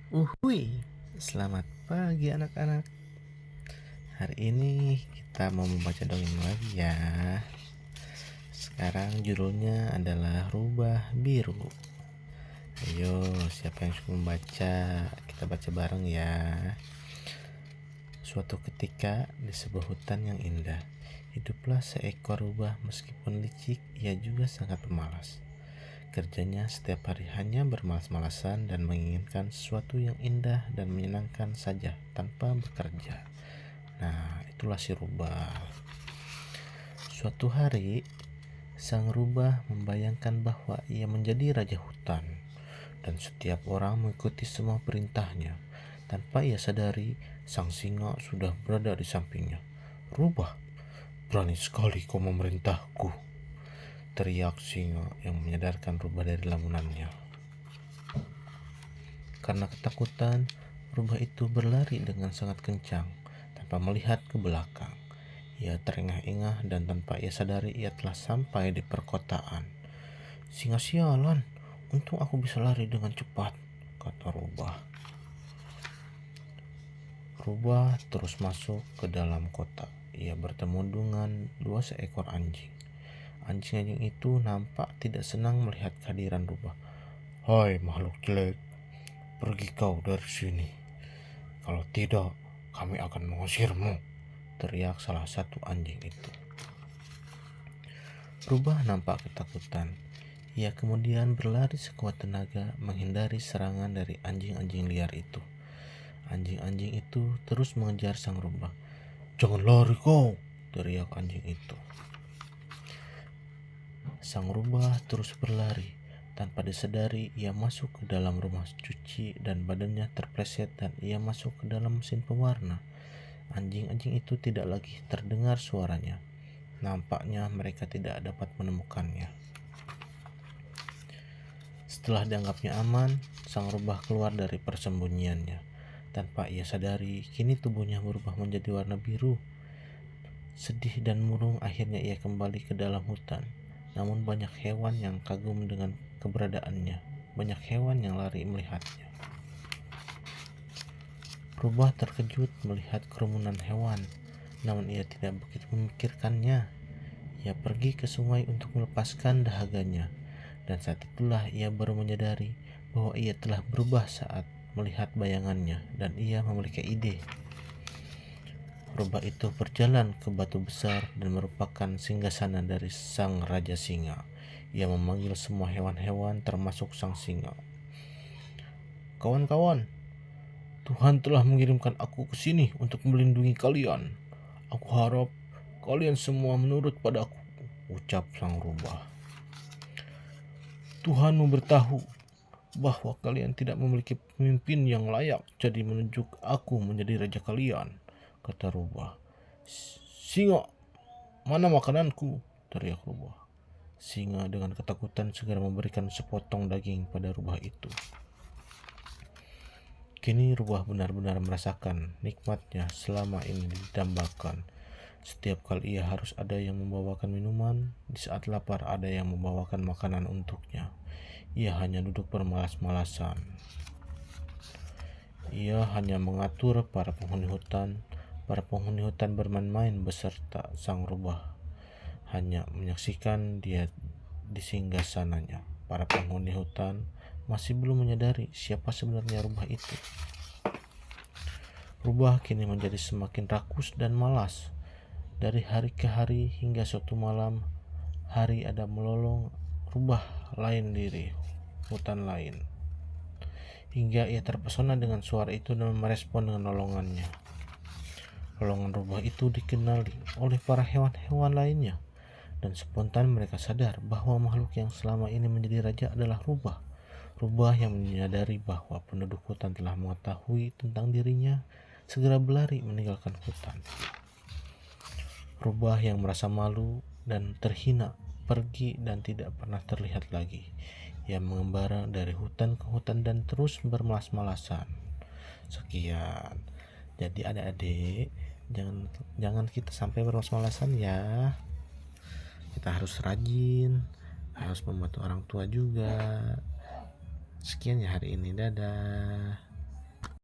Uhui, selamat pagi anak-anak. Hari ini kita mau membaca dongeng lagi ya. Sekarang judulnya adalah Rubah Biru. Ayo, siapa yang suka membaca? Kita baca bareng ya. Suatu ketika di sebuah hutan yang indah, hiduplah seekor rubah. Meskipun licik, ia juga sangat pemalas. Kerjanya setiap hari hanya bermalas-malasan dan menginginkan sesuatu yang indah dan menyenangkan saja tanpa bekerja. Nah, itulah si rubah. Suatu hari, sang rubah membayangkan bahwa ia menjadi raja hutan dan setiap orang mengikuti semua perintahnya. Tanpa ia sadari, sang singa sudah berada di sampingnya. "Rubah, berani sekali kau memerintahku," teriak singa yang menyadarkan rubah dari lamunannya. Karena ketakutan, rubah itu berlari dengan sangat kencang tanpa melihat ke belakang. Ia terengah-engah dan tanpa ia sadari ia telah sampai di perkotaan. "Singa sialan, untung aku bisa lari dengan cepat," kata rubah. Rubah terus masuk ke dalam kota. Ia bertemu dengan dua seekor anjing. Anjing-anjing itu nampak tidak senang melihat kehadiran rubah. "Hai makhluk jelek, pergi kau dari sini. Kalau tidak, kami akan mengusirmu," teriak salah satu anjing itu. Rubah nampak ketakutan. Ia kemudian berlari sekuat tenaga menghindari serangan dari anjing-anjing liar itu. Anjing-anjing itu terus mengejar sang rubah. "Jangan lari kau!" teriak anjing itu. Sang rubah terus berlari. Tanpa disadari, ia masuk ke dalam rumah cuci dan badannya terpleset dan ia masuk ke dalam mesin pewarna. Anjing-anjing itu tidak lagi terdengar suaranya. Nampaknya mereka tidak dapat menemukannya. Setelah dianggapnya aman, sang rubah keluar dari persembunyiannya. Tanpa ia sadari, kini tubuhnya berubah menjadi warna biru. Sedih dan murung, akhirnya ia kembali ke dalam hutan. Namun banyak hewan yang kagum dengan keberadaannya. Banyak hewan yang lari melihatnya. Rubah terkejut melihat kerumunan hewan, namun ia tidak begitu memikirkannya. Ia pergi ke sungai untuk melepaskan dahaganya. Dan saat itulah ia baru menyadari bahwa ia telah berubah saat melihat bayangannya dan ia memiliki ide. Rubah itu berjalan ke batu besar dan merupakan singgasana dari sang raja singa. Ia memanggil semua hewan-hewan termasuk sang singa. "Kawan-kawan, Tuhan telah mengirimkan aku ke sini untuk melindungi kalian. Aku harap kalian semua menurut padaku," ucap sang rubah. "Tuhan memberitahu bahwa kalian tidak memiliki pemimpin yang layak jadi menunjuk aku menjadi raja kalian," kata rubah. "Singa, mana makananku?" teriak rubah. Singa dengan ketakutan segera memberikan sepotong daging pada rubah itu. Kini rubah benar-benar merasakan nikmatnya selama ini didambakan. Setiap kali ia harus ada yang membawakan minuman, di saat lapar ada yang membawakan makanan untuknya. Ia hanya duduk bermalas-malasan. Ia hanya mengatur para penghuni hutan. Para penghuni hutan bermain-main beserta sang rubah. Hanya menyaksikan dia di singgasananya. Para penghuni hutan masih belum menyadari siapa sebenarnya rubah itu. Rubah kini menjadi semakin rakus dan malas. Dari hari ke hari hingga suatu malam, hari ada melolong, rubah lain diri hutan lain. Hingga ia terpesona dengan suara itu dan merespon dengan lolongannya. Lolongan rubah itu dikenali oleh para hewan-hewan lainnya. Dan spontan mereka sadar bahwa makhluk yang selama ini menjadi raja adalah rubah. Rubah yang menyadari bahwa penduduk hutan telah mengetahui tentang dirinya, segera berlari meninggalkan hutan. Rubah yang merasa malu dan terhina pergi dan tidak pernah terlihat lagi. Ia mengembara dari hutan ke hutan dan terus bermalas-malasan. Sekian. Jadi adik-adik, jangan kita sampai bermalas-malasan ya. Kita harus rajin, harus membantu orang tua juga. Sekian ya hari ini, dadah.